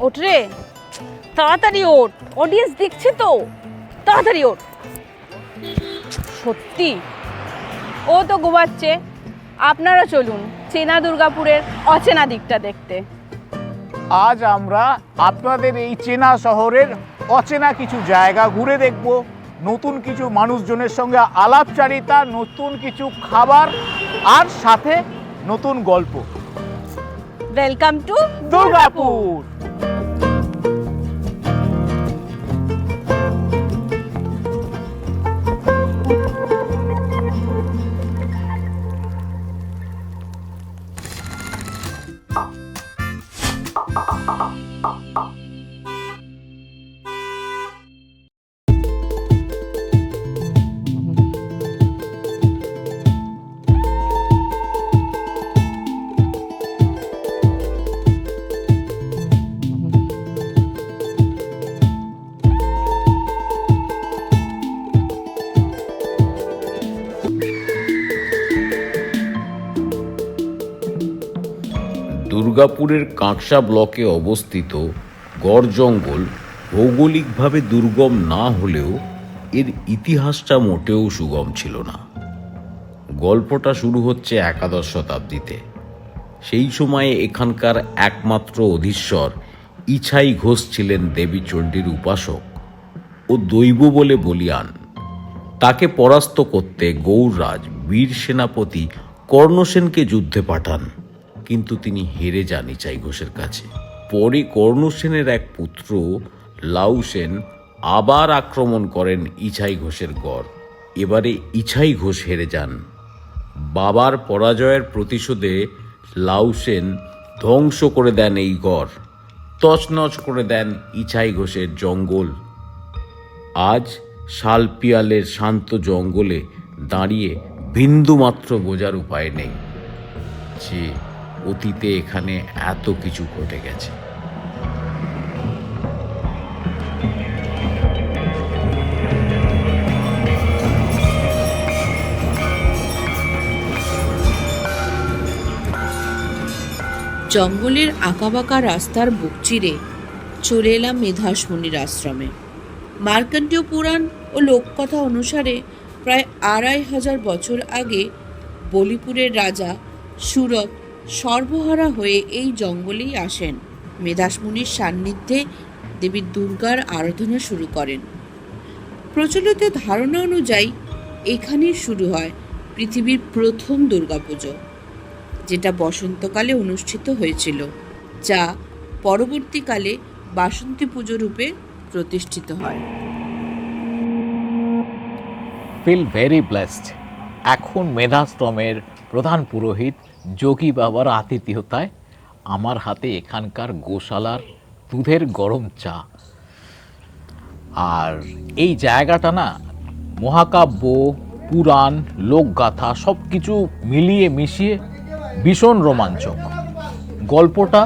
ওঠ রে, তাড়াতাড়ি ওঠ, অডিয়েন্স দেখছে তো, তাড়াতাড়ি ওঠ। সত্যি ও তো ঘুমাচ্ছে, আপনারা চলুন চেনা দুর্গাপুরের অচেনা দিকটা দেখতে। আজ আমরা আপনাদের এই চেনা শহরের অচেনা কিছু জায়গা ঘুরে দেখব, নতুন কিছু মানুষজনের সঙ্গে আলাপচারিতা, নতুন কিছু খাবার আর সাথে নতুন গল্প। Welcome to Durgapur. দুর্গাপুরের কাঁকসা ব্লকে অবস্থিত গড় জঙ্গল ভৌগোলিকভাবে দুর্গম না হলেও এর ইতিহাসটা মোটেও সুগম ছিল না। গল্পটা শুরু হচ্ছে একাদশ শতাব্দীতে। সেই সময়ে এখানকার একমাত্র অধীশ্বর ইছাই ঘোষ ছিলেন দেবী চণ্ডীর উপাসক ও দৈব বলে বলিয়ান। তাকে পরাস্ত করতে গৌড়রাজ বীর সেনাপতি কর্ণসেনকে যুদ্ধে পাঠান, কিন্তু তিনি হেরে যান ইছাই ঘোষের কাছে। পরে কর্ণসেনের এক পুত্র লাউ সেন আবার আক্রমণ করেন ইছাই ঘোষের গড়। এবারে ইছাই ঘোষ হেরে যান। বাবার পরাজয়ের প্রতিশোধে লাউ সেন ধ্বংস করে দেন এই গড়, তছনছ করে দেন ইছাই ঘোষের জঙ্গল। আজ শালপিয়ালের শান্ত জঙ্গলে দাঁড়িয়ে বিন্দুমাত্র বোঝার উপায় নেই যে অতীতে এখানে এত কিছু ঘটে গেছে। জঙ্গলের আঁকাবাঁকা রাস্তার বুক চিরে চলে এলাম মেধাস মুনির আশ্রমে। মার্কণ্ডেয় পুরাণ ও লোককথা অনুসারে প্রায় ২৫০০ বছর আগে বলিপুরের রাজা সুরত সর্বহারা হয়ে এই জঙ্গলেই আসেন। মেধাস মুনির সান্নিধ্যে দেবী দুর্গার আরাধনা শুরু করেন। প্রচলিত ধারণা অনুযায়ী এখানেই শুরু হয় পৃথিবীর প্রথম দুর্গাপুজো, যেটা বসন্তকালে অনুষ্ঠিত হয়েছিল, যা পরবর্তীকালে বাসন্তী পুজো রূপে প্রতিষ্ঠিত হয়। Feel very blessed. এখন মেধাশ্রমের প্রধান পুরোহিত যোগী বাবার আতিথেয়তায় আমার হাতে এখানকার গোশালার দুধের গরম চা। আর এই জায়গাটা না মহাকাব্য, পুরাণ, লোকগাথা সব কিছু মিলিয়ে মিশিয়ে ভীষণ রোমাঞ্চক। গল্পটা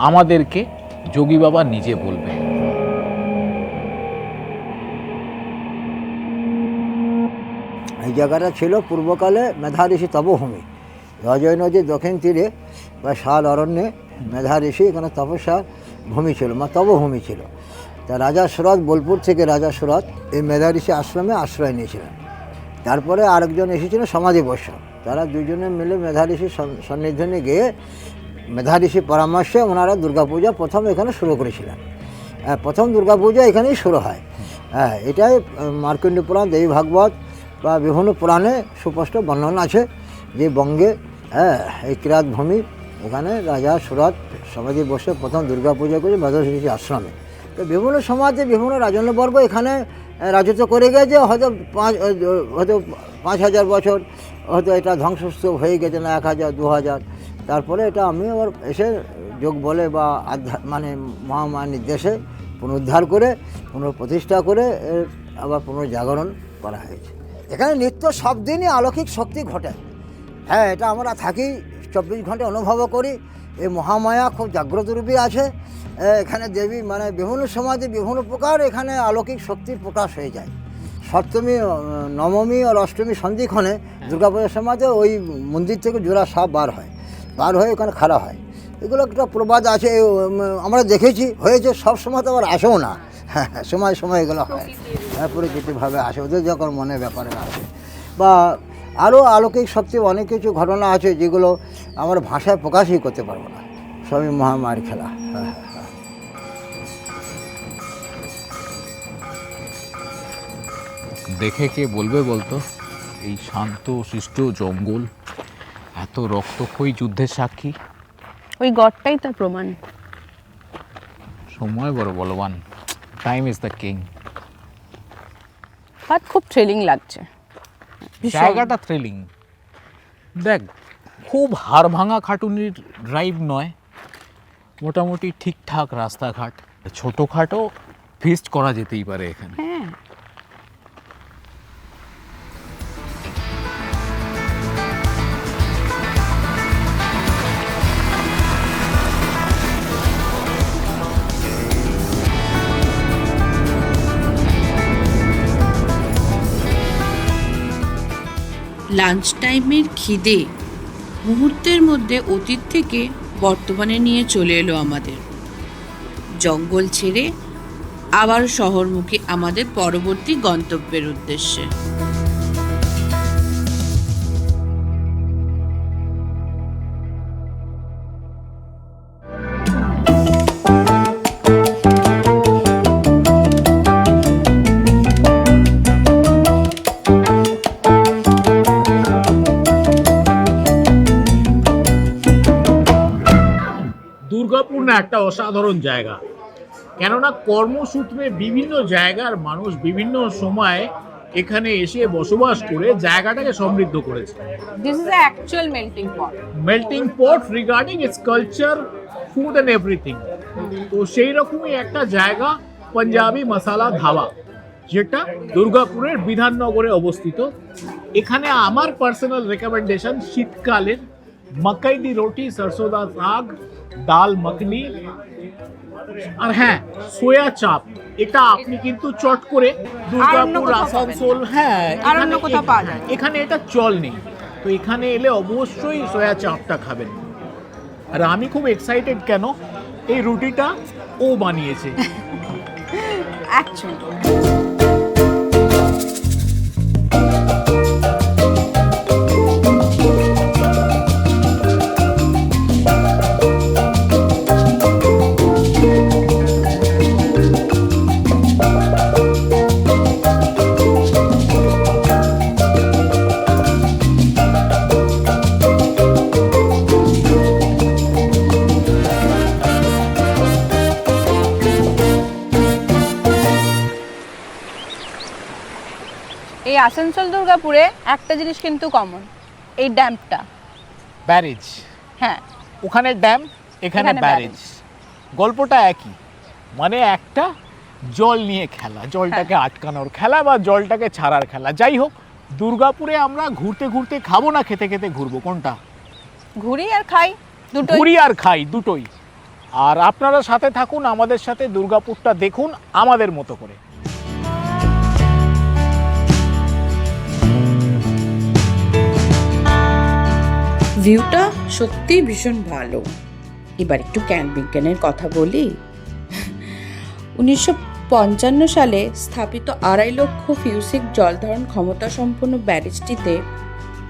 আমাদেরকে যোগী বাবা নিজে বলবেন। এই জায়গাটা ছিল পূর্বকালে মেধা ঋষি তপভূমি। অজয় নদীর দক্ষিণ তীরে বা শাল অরণ্যে মেধা ঋষি এখানে তপস্যার ভূমি ছিল, তপভূমি ছিল। তা রাজা সুরত, বোলপুর থেকে রাজা সুরত এই মেধা ঋষি আশ্রমে আশ্রয় নিয়েছিলেন। তারপরে আরেকজন এসেছিলেন সমাধি বৈশ্য। তারা দুজনে মিলে মেধা ঋষির সন্নিধানে গিয়ে মেধা ঋষির পরামর্শে ওনারা দুর্গাপূজা প্রথম এখানে শুরু করেছিলেন। প্রথম দুর্গাপূজা এখানেই শুরু হয়। এটাই মার্কণ্ডেয় পুরাণ, দেবী ভাগবত বা বিভিন্ন পুরাণে সুস্পষ্ট বর্ণনা আছে যে বঙ্গে এই কিরাত ভূমি, এখানে রাজা সুরত সমাধি বসে প্রথম দুর্গাপূজা করে মেধা ঋষি আশ্রমে। তো বিভিন্ন সমাজে বিভিন্ন রাজন্যবর্গ এখানে রাজত্ব করে গেছে। হয়তো ৫,০০০ বছর হয়তো এটা ধ্বংসস্তূপ হয়ে গেছে, না ১,০০০, ২,০০০। তারপরে এটা আমি আবার এসে যোগ বলে বা মানে মহামায়ার নির্দেশে পুনরুদ্ধার করে পুনঃপ্রতিষ্ঠা করে আবার পুনর্জাগরণ করা হয়েছে। এখানে নিত্য সব দিনই অলৌকিক শক্তি ঘটে। এটা আমরা থাকি ২৪ ঘন্টা অনুভব করি। এই মহামায়া খুব জাগ্রত রূপে আছে। এখানে দেবী মানে বিভিন্ন সমাজে বিভিন্ন প্রকার এখানে অলৌকিক শক্তির প্রকাশ হয়ে যায়। সপ্তমী, নবমী আর অষ্টমী সন্ধিক্ষণে দুর্গাপূজার সমাজে ওই মন্দির থেকে জোড়া সাপ বার হয়ে ওখানে খাড়া হয়। এগুলো একটা প্রবাদ আছে, আমরা দেখেছি হয়েছে, সব সময় তো আবার আসেও না, হ্যাঁ সময় সময় এগুলো হয়, হ্যাঁ প্রকৃতিভাবে আসে, ওদের যখন মনে ব্যাপারে আসে। বা আরও অলৌকিক সত্যি অনেক কিছু ঘটনা আছে যেগুলো আমার ভাষায় প্রকাশই করতে পারবো না, সবই মহামায়ের খেলা। হ্যাঁ হ্যাঁ। দেখে কে বলবে বলতো, এই শান্ত শিষ্ট জঙ্গল এত রক্তক্ষয়ী যুদ্ধের সাক্ষী। ওই গড়টাই তার প্রমাণ। সময় বড় বলবান, time is the king. But খুব থ্রিলিং লাগছে, ভীষণ। জায়গাটা থ্রিলিং। দেখ, খুব হাড় ভাঙা খাটুনির ড্রাইভ নয়, মোটামুটি ঠিকঠাক রাস্তাঘাট, ছোটোখাটো ফিস্ট করা যেতেই পারে এখানে। হ্যাঁ, লাঞ্চ টাইমের খিদে মুহূর্তের মধ্যে অতীত থেকে বর্তমানে নিয়ে চলে এলো আমাদের। জঙ্গল ছেড়ে আবার শহরমুখী আমাদের পরবর্তী গন্তব্যের উদ্দেশ্যে। দুর্গাপুর না একটা অসাধারণ জায়গা, কেননা কর্মসূত্রে বিভিন্ন জায়গার মানুষ বিভিন্ন সময় এখানে এসে বসবাস করে জায়গাটাকে সমৃদ্ধ করেছে। This is the actual melting pot. Melting pot regarding it's culture, food and everything. তো সেই রকমই একটা জায়গা পাঞ্জাবি মশালা ধাবা, যেটা দুর্গাপুরের বিধাননগরে অবস্থিত। এখানে আমার পার্সোনাল রেকমেন্ডেশন শীতকালের মকাই দি রুটি, সরসোদা শাক, ডাল মাখনি, আর হ্যাঁ সোয়া চাপ। এটা আপনি কিন্তু চট করে দুর্গাপুর, আসানসোল, হ্যাঁ আর অন্য কোথাও পাওয়া যায় না। এখানে এটা চল নেই। তো এখানে এলে অবশ্যই সোয়া চাপটা খাবেন। আর আমি খুব এক্সাইটেড, কেন এই রুটিটা ও বানিয়েছে। অ্যাকচুয়ালি এই আসানসোল দুর্গাপুরে একটা জিনিস কিন্তু কমন, এই ড্যামটা। ব্যারেজ, হ্যাঁ, ওখানে ড্যাম, এখানে এখানে ব্যারেজ। গল্পটা একই, মানে একটা জল নিয়ে খেলা, জলটাকে আটকানোর খেলা বা জলটাকে ছাড়ার খেলা। যাই হোক, দুর্গাপুরে আমরা ঘুরতে ঘুরতে খাবো না খেতে খেতে ঘুরবো, কোনটা? ঘুরি আর খাই, দুটোই। ঘুরি আর খাই, দুটোই। আর আপনারা সাথে থাকুন, আমাদের সাথে দুর্গাপুরটা দেখুন আমাদের মতো করে। ভিউটা সত্যিই ভীষণ ভালো। এবার একটু জ্ঞান বিজ্ঞানের কথা বলি। 1955 সালে স্থাপিত 2.5 লক্ষ কিউসেক জলধারণ ক্ষমতা সম্পন্ন ব্যারেজটিতে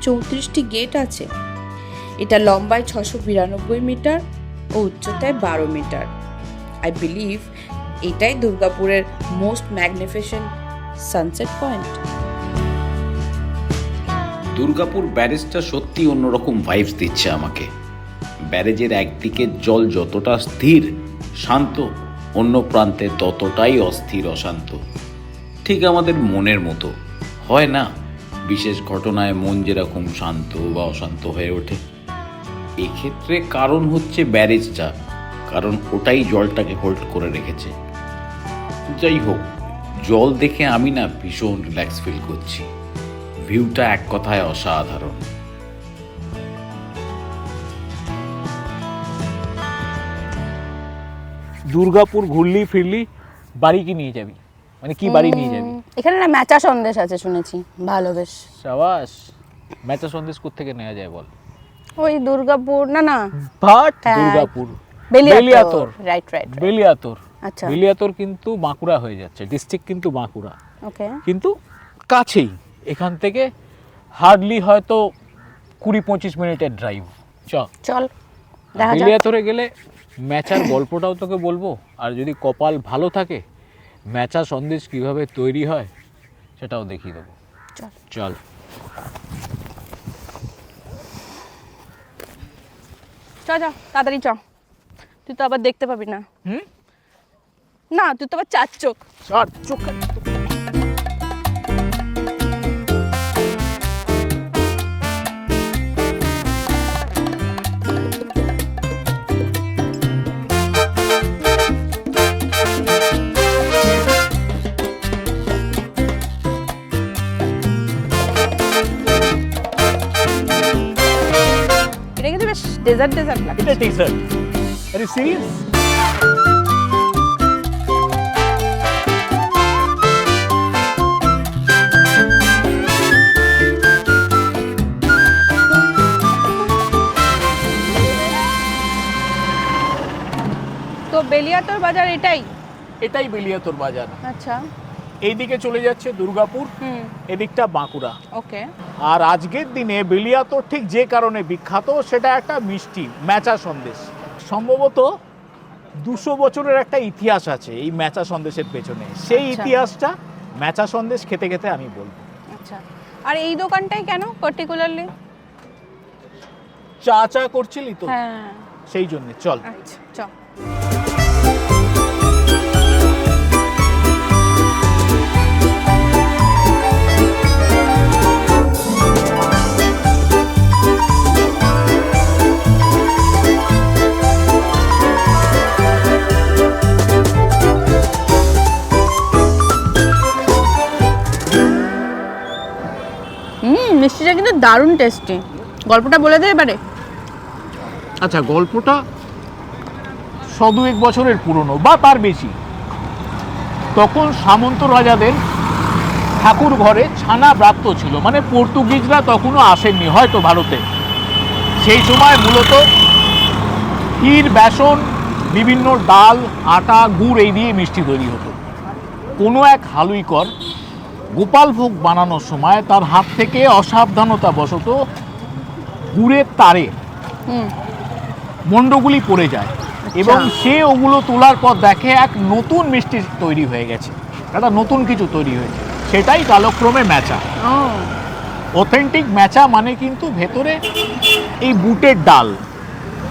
34টি গেট আছে। এটা লম্বায় 692 মিটার ও উচ্চতায় 12 মিটার। আই বিলিভ এটাই দুর্গাপুরের most magnificent sunset point. Durgapur ব্যারেজটা সত্যি অন্যরকম ভাইবস দিচ্ছে আমাকে। ব্যারেজের একদিকে জল যতটা স্থির শান্ত, অন্য প্রান্তে ততটাই অস্থির অশান্ত। ঠিক আমাদের মনের মতো হয় না, বিশেষ ঘটনায় মন যেরকম শান্ত বা অশান্ত হয়ে ওঠে। এক্ষেত্রে কারণ হচ্ছে ব্যারেজটা, কারণ ওটাই জলটাকে হোল্ড করে রেখেছে। যাই হোক, জল দেখে আমি না ভীষণ রিল্যাক্স ফিল করছি। ভিউটা এক কথায় অসাধারণ। দুর্গাপুর ঘুরলি ফিরলি বাড়ি কি নিয়ে যাবি, মানে কি বাড়ি নিয়ে যাবি? এখানে না ম্যাচা সন্দেশ আছে শুনেছি, ভালো বেশ। সাবাস। ম্যাচা সন্দেশ কোথা থেকে নেওয়া যায় বল? ওই দুর্গাপুর না বাট হ্যাঁ, দুর্গাপুর বেলিয়াতোর, রাইট বেলিয়াতোর আচ্ছা বেলিয়াতোর কিন্তু বাঁকুড়া হয়ে যাচ্ছে, ডিস্ট্রিক্ট কিন্তু বাঁকুড়া, ওকে কিন্তু কাছেই এখান থেকে হার্ডলি হয়তো 20-25 মিনিটের ড্রাইভ। চল দেখা যাক। বেলিয়াতোরে গেলে ম্যাচার গল্পটাও তোকে বলবো, আর যদি কপাল ভালো থাকে ম্যাচা সন্দেশ কিভাবে তৈরি হয় সেটাও দেখিয়ে দেবো। চল। চল চ তাড়াতাড়ি চ, তুই তো আবার দেখতে পাবি না। না তুই তো আবার চার চোখ। চল চোখ। এটা কিন্তু বেশ ডেজার্ট লাগে। এটা টি-শার্ট, আরে সিরিয়াস? তো বেলিয়াতোর বাজার এটাই? এটাই বেলিয়াতোর বাজার। আচ্ছা এইদিকে চলে যাচ্ছে দুর্গাপুর, এদিকটা বাঁকুড়া। ওকে। আর আজকের দিনে বেলিয়াতোর ঠিক যে কারণে বিখ্যাত সেটা একটা মিষ্টি ম্যাচা সন্দেশ। সম্ভবত 200 বছরের একটা ইতিহাস আছে এই ম্যাচা সন্দেশের পেছনে, সেই আচ্ছা। ইতিহাসটা ম্যাচা সন্দেশ খেতে খেতে আমি বলবো। আচ্ছা, আর এই দোকানটাই কেন পার্টিকুলারলি? চা চা করছিলি তো, হ্যাঁ সেই জন্য। চল আচ্ছা চল। মিষ্টিটা কিন্তু দারুণ টেস্টি। গল্পটা বলে দে এবারে। আচ্ছা, গল্পটা 100-200 বছরের পুরনো বা তার বেশি। তখন সামন্ত রাজাদের ঠাকুর ঘরে ছানা ব্রাত্য ছিল, মানে পর্তুগিজরা তখনও আসেননি হয়তো ভারতে। সেই সময় মূলত ক্ষীর, বেসন, বিভিন্ন ডাল, আটা, গুড় এই দিয়ে মিষ্টি তৈরি হতো। কোনো এক হালুইকর গোপাল ভোগ বানানোর সময় তার হাত থেকে অসাবধানতা বশত গুড়ের তারে মণ্ডগুলি পড়ে যায় এবং সে ওগুলো তোলার পর দেখে এক নতুন মিষ্টি তৈরি হয়ে গেছে, একটা নতুন কিছু তৈরি হয়েছে। সেটাই কালক্রমে ম্যাচা। অথেন্টিক ম্যাচা মানে কিন্তু ভেতরে এই বুটের ডাল,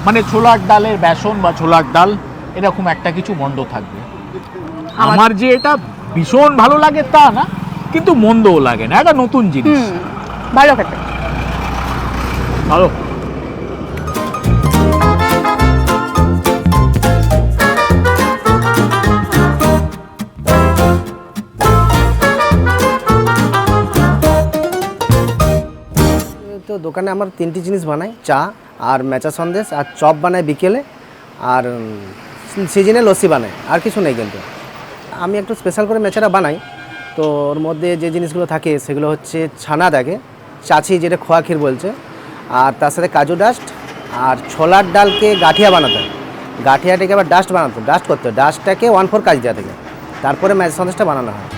মানে ছোলার ডালের বেসন বা ছোলার ডাল, এরকম একটা কিছু মণ্ড থাকবে। আমার যে এটা ভীষণ ভালো লাগে তা না, কিন্তু মন্দও লাগে না, একটা নতুন জিনিস, ভালো খেতে। ভালো। তো দোকানে আমার 3টি জিনিস বানাই, চা আর ম্যাচা সন্দেশ আর চপ বানাই বিকেলে, আর সিজনে লস্যি বানাই, আর কিছু নেই। কিন্তু আমি একটু স্পেশাল করে ম্যাচাটা বানাই। তো ওর মধ্যে যে জিনিসগুলো থাকে সেগুলো হচ্ছে ছানা থাকে, চাচি যেটা খোয়া ক্ষীর বলছে, আর তার সাথে কাজু ডাস্ট, আর ছোলার ডালকে গাঠিয়া বানাতে হয়, গাঠিয়াটাকে আবার ডাস্ট করতে হয়, ডাস্টটাকে 1/4 কাজ দেওয়া থাকে, তারপরে ম্যাচা সন্দেশটা বানানো হয়।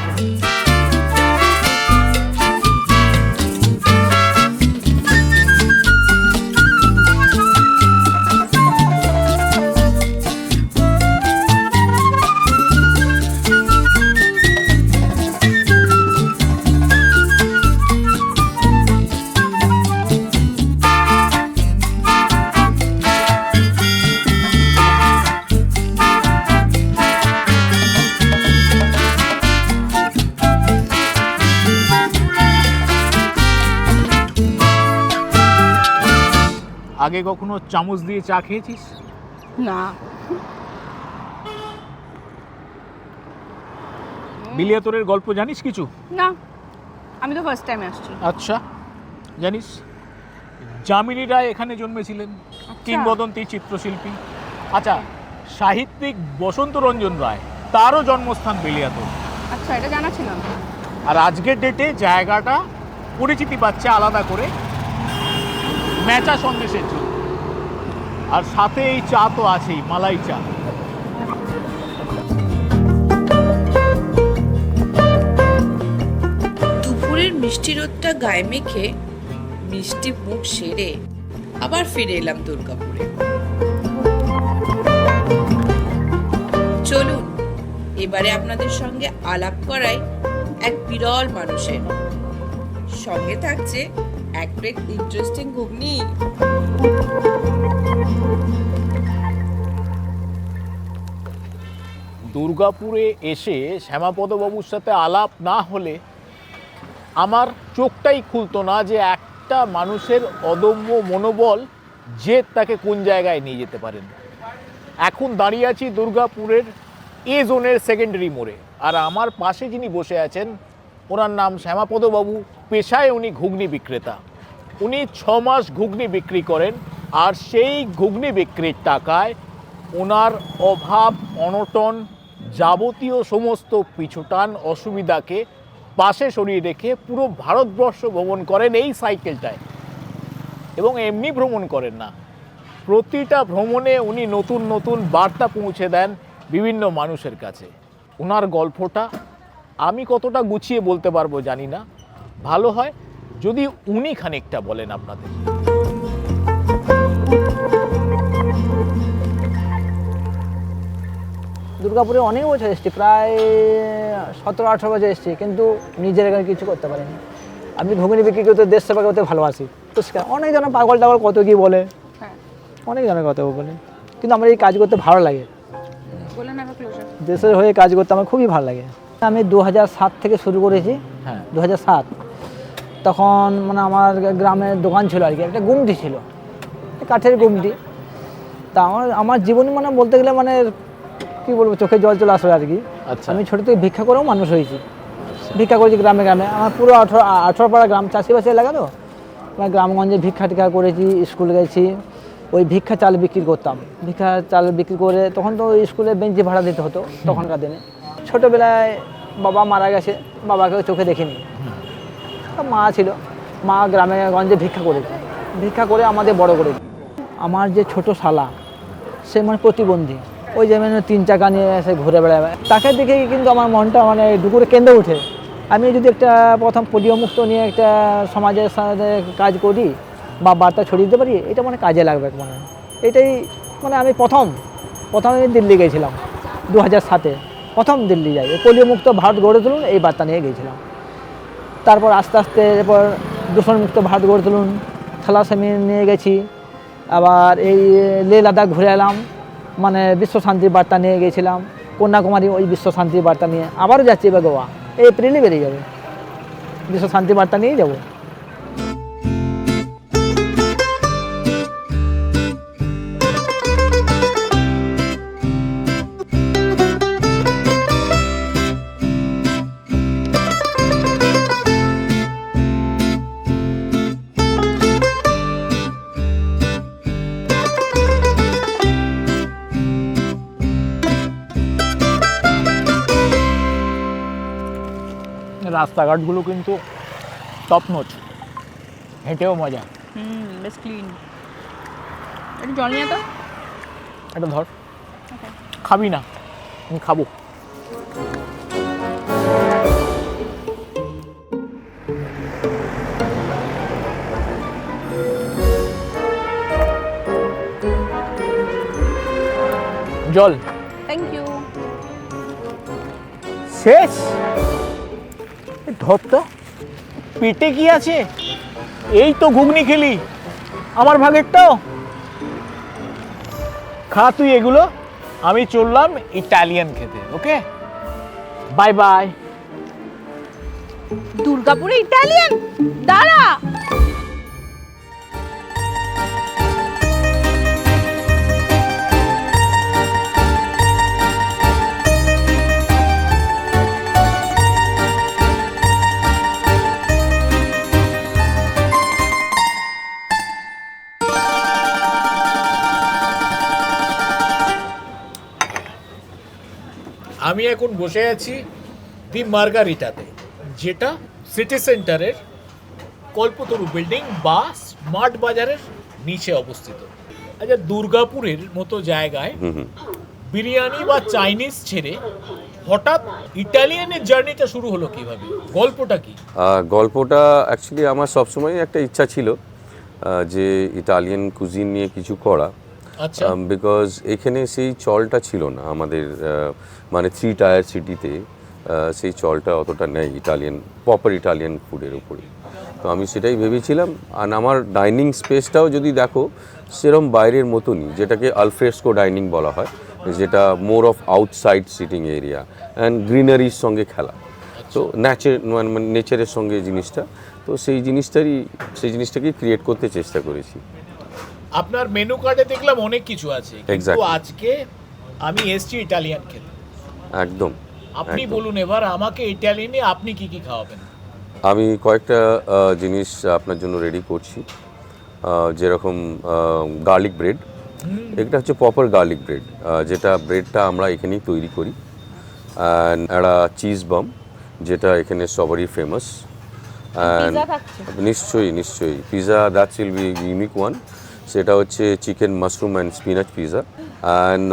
আগে কখনো চামচ দিয়ে চা খেয়েছিস? না। বিলিয়াতোরের গল্প জানিস কিছু? না, আমি তো ফার্স্ট টাইম আসছি। আচ্ছা, জানিস যামিনী রায় এখানে জন্মেছিলেন, কিংবদন্তি চিত্রশিল্পী। আচ্ছা, সাহিত্যিক বসন্ত রঞ্জন রায়, তারও জন্মস্থান বেলিয়াতোর। আচ্ছা, এটা জানা ছিল না। আর আজকের ডেটে জায়গাটা পরিচিতি পাচ্ছে আলাদা করে ম্যাচা সন্দেশের জন্য। আর সাথে এই চা তো আছেই, মালাই চা। দুপুরের মিষ্টি রোদটা গায়ে মেখে মিষ্টি মুখ সেরে আবার ফিরে এলাম দুর্গাপুরে। চলুন এবারে আপনাদের সঙ্গে আলাপ করাই এক বিরল মানুষের। সঙ্গে থাকছে এক প্লেট ইন্টারেস্টিং ঘুগনি। দুর্গাপুরে এসে শ্যামাপদবাবুর সাথে আলাপ না হলে আমার চোখটাই খুলতো না যে একটা মানুষের অদম্য মনোবল যে তাকে কোন জায়গায় নিয়ে যেতে পারেন। এখন দাঁড়িয়ে আছি দুর্গাপুরের এ জোনের সেকেন্ডারি মোড়ে, আর আমার পাশে যিনি বসে আছেন ওনার নাম শ্যামাপদবাবু। পেশায় উনি ঘুগনি বিক্রেতা। উনি 6 মাস ঘুগনি বিক্রি করেন, আর সেই ঘুগনি বিক্রির টাকায় ওনার অভাব অনটন যাবতীয় সমস্ত পিছুটান অসুবিধাকে পাশে সরিয়ে রেখে পুরো ভারতবর্ষ ভ্রমণ করেন এই সাইকেলটায়। এবং এমনি ভ্রমণ করেন না, প্রতিটা ভ্রমণে উনি নতুন নতুন বার্তা পৌঁছে দেন বিভিন্ন মানুষের কাছে। ওনার গল্পটা আমি কতটা গুছিয়ে বলতে পারবো জানি না, ভালো হয় যদি উনি খানিকটা বলেন আপনাদের। দুর্গাপুরে অনেক বছর এসেছি, প্রায় 17-18 বছর এসেছি, কিন্তু নিজের এখানে কিছু করতে পারিনি। আমি ঘুগনি বিক্রি করতে, দেশ সেবা করতে ভালোবাসি। অনেক জন পাগল টাগল কত কি বলে, অনেক জনের কথা বলে, কিন্তু আমার এই কাজ করতে ভালো লাগে। দেশের হয়ে কাজ করতে আমার খুবই ভালো লাগে। আমি 2007 থেকে শুরু করেছি। 2007 তখন মানে আমার গ্রামের দোকান ছিল আর কি, একটা গুমটি ছিল, কাঠের গুমটি। তা আমার জীবনে মানে বলতে গেলে মানে কি বলবো, চোখে জল চলে আসবে আর কি। আমি ছোটো থেকে ভিক্ষা করেও মানুষ হয়েছি, ভিক্ষা করেছি গ্রামে গ্রামে। আমার পুরো 18 পাড়া গ্রাম চাষিবাসী এলাকা তো, মানে গ্রামগঞ্জে ভিক্ষা টিক্ষা করেছি, স্কুল গেছি। ওই ভিক্ষা চাল বিক্রি করতাম, ভিক্ষা চাল বিক্রি করে তখন তো স্কুলে বেঞ্চি ভাড়া দিতে হতো তখনকার দিনে। ছোটোবেলায় বাবা মারা গেছে, বাবাকেও চোখে দেখিনি, মা ছিল, মা গ্রামে গঞ্জে ভিক্ষা করেছে, ভিক্ষা করে আমাদের বড় করেছে। আমার যে ছোট শালা, সে মানে প্রতিবন্ধী, ওই যেমন 3 চাকা নিয়ে এসে ঘুরে বেড়ায়, তাকে দেখে কিন্তু আমার মনটা মানে ডুকুরে কেঁদে ওঠে। আমি যদি একটা প্রথম পোলিও মুক্ত নিয়ে একটা সমাজের সাথে কাজ করি বা বার্তা ছড়িয়ে দিতে পারি, এটা মানে কাজে লাগবে। মানে এটাই মানে আমি প্রথমে দিল্লি গিয়েছিলাম 2007-এ, প্রথম দিল্লি যাই, পোলিও মুক্ত ভারত গড়ে তুলুন এই বার্তা নিয়ে গিয়েছিলাম। তারপর আস্তে আস্তে এরপর দূষণমুক্ত ভারত গড়ে তুলুন, থ্যালাসেমি নিয়ে গেছি। আবার এই লে লাদাখ ঘুরে এলাম, মানে বিশ্ব শান্তির বার্তা নিয়ে গিয়েছিলাম। কন্যাকুমারী ওই বিশ্ব শান্তির বার্তা নিয়ে, আবারও যাচ্ছি এবার গোয়া, এই এপ্রিলে বেরিয়ে যাবে, বিশ্ব শান্তির বার্তা নিয়েই যাবো। রাস্তাঘাটগুলো কিন্তু টপ নচ, হেঁটেও মজা। বেশ ক্লিন। একটু জল নিয়ে তো, এটা ধর, খাবি না? আমি খাবো। জল। Thank you. শেষ? ধর তো, পেটে কি আছে? এই তো ঘুগনি খেলি, আমার ভাগেরটাও খা তুই এগুলো। আমি চললাম ইটালিয়ান খেতে। ওকে, বাই বাই। দুর্গাপুরে ইটালিয়ান? দাঁড়া, আমি এখন বসে আছি দি মার্গারিটাতে, যেটা সিটি সেন্টারের কল্পতরু বিল্ডিং বা স্মার্ট বাজারের নিচে অবস্থিত। আচ্ছা, দুর্গাপুরের মতো জায়গায় বিরিয়ানি বা চাইনিজ ছেড়ে হঠাৎ ইটালিয়ানের জার্নিটা শুরু হলো কিভাবে? গল্পটা কি? গল্পটা অ্যাকচুয়ালি আমার সবসময় একটা ইচ্ছা ছিল যে ইটালিয়ান কুজিন নিয়ে কিছু করা, আচ্ছা, বিকজ এখানে সেই চলটা ছিল না আমাদের, মানে 3 টায়ার সিটিতে সেই চলটা অতটা নেই ইটালিয়ান, প্রপার ইটালিয়ান ফুডের উপরে। তো আমি সেটাই ভেবেছিলাম। আর আমার ডাইনিং স্পেসটাও যদি দেখো সেরকম বাইরের মতনই, যেটাকে আলফ্রেস্কো ডাইনিং বলা হয়, যেটা more of outside sitting area and গ্রিনারির সঙ্গে খেলা। তো নেচারের সঙ্গে জিনিসটা, তো সেই জিনিসটাকে ক্রিয়েট করতে চেষ্টা করেছি। আপনার মেনু কার্ডে দেখলাম অনেক কিছু আছে, কিন্তু Exactly. আজকে আমি এসছি ইটালিয়ান খেতে। একদম। আপনি একদম। বলুন এবার আমাকে ইটালিয়ানে আপনি কি কি খাওয়াবেন? আমি কয়েকটা জিনিস আপনার জন্য রেডি করছি, যেরকম গার্লিক ব্রেড। এটা হচ্ছে প্রপার গার্লিক ব্রেড, যেটা ব্রেডটা আমরা এখানেই তৈরি করি। অ্যান্ড একটা চিজ বাম, যেটা এখানে সবারই ফেমাস। অ্যান্ড পিৎজা থাকছে? নিশ্চয়ই pizza, that will be unique one. সেটা হচ্ছে chicken mushroom and spinach pizza. And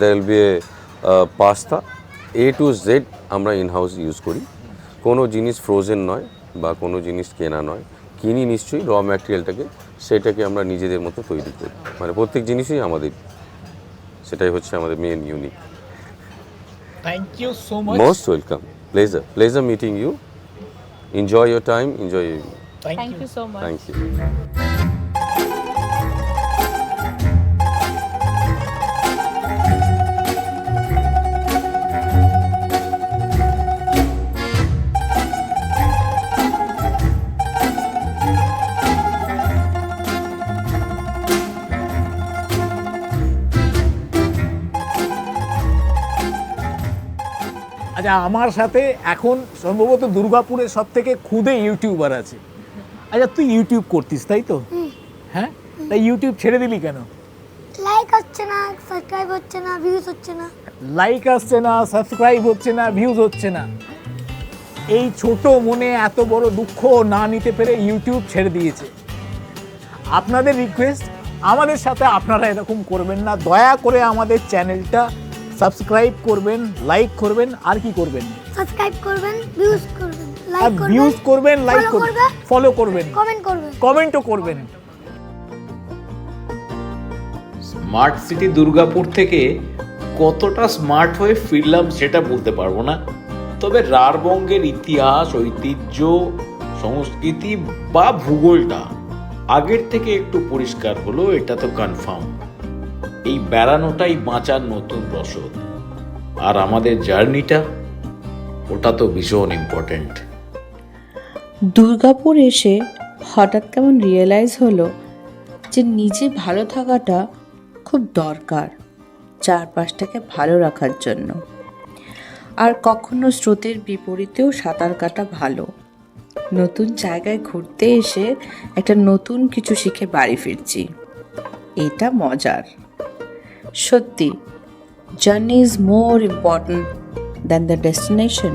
there will be pasta. A to Z আমরা ইন হাউস ইউজ করি, কোনো জিনিস ফ্রোজেন নয় বা কোনো জিনিস কেনা নয়, কিনি নিশ্চয়ই র ম্যাটেরিয়ালটাকে, সেটাকে আমরা নিজেদের মতো তৈরি করি, মানে প্রত্যেক জিনিসই আমাদের, সেটাই হচ্ছে আমাদের main unique. Thank you so much. Most welcome, pleasure meeting you, enjoy your time, enjoy. Thank you so much. Thank you. আচ্ছা, আমার সাথে এখন সম্ভবত দুর্গাপুরের সব থেকে ক্ষুদে ইউটিউবার আছে। আচ্ছা, তুই ইউটিউব করতিস তাই তো? হ্যাঁ, তাই ইউটিউব ছেড়ে দিলি কেন? লাইক হচ্ছে না, সাবস্ক্রাইব হচ্ছে না, ভিউজ হচ্ছে না। লাইক আসছে না, সাবস্ক্রাইব হচ্ছে না, ভিউজ হচ্ছে না, এই ছোট মনে এত বড় দুঃখ না নিতে পেরে ইউটিউব ছেড়ে দিয়েছে। আপনাদের রিকোয়েস্ট, আমাদের সাথে আপনারা এরকম করবেন না, দয়া করে আমাদের চ্যানেলটা সাবস্ক্রাইব করবেন, লাইক করবেন, আর কি করবেন? সাবস্ক্রাইব করবেন, ভিউজ করবেন, আর লাইক করবেন, ভিউজ করবেন, লাইক follow করবেন, করবেন, ফলো করবেন, কমেন্ট করবেন। কমেন্টও করবেন। স্মার্ট সিটি দুর্গাপুর থেকে কতটা স্মার্ট হয়ে ফিরলাম সেটা বলতে পারবো না, তবে রারবঙ্গের ইতিহাস, ঐতিহ্য, সংস্কৃতি বা ভূগোলটা আগের থেকে একটু পরিষ্কার হলো, এটা তো কনফার্ম। এই বেড়ানোটাই বাঁচার নতুন রসদ, আর আমাদের জার্নিটা, ওটা তো ভীষণ ইম্পর্টেন্ট। দুর্গাপুর এসে হঠাৎ কেমন রিয়েলাইজ হলো যে নিজে ভালো থাকাটা খুব দরকার চারপাশটাকে ভালো রাখার জন্য। আর কখনো স্রোতের বিপরীতেও সাঁতার কাটা ভালো। নতুন জায়গায় ঘুরতে এসে একটা নতুন কিছু শিখে বাড়ি ফিরছি, এটা মজার। সত্যি, journey is more important than the destination.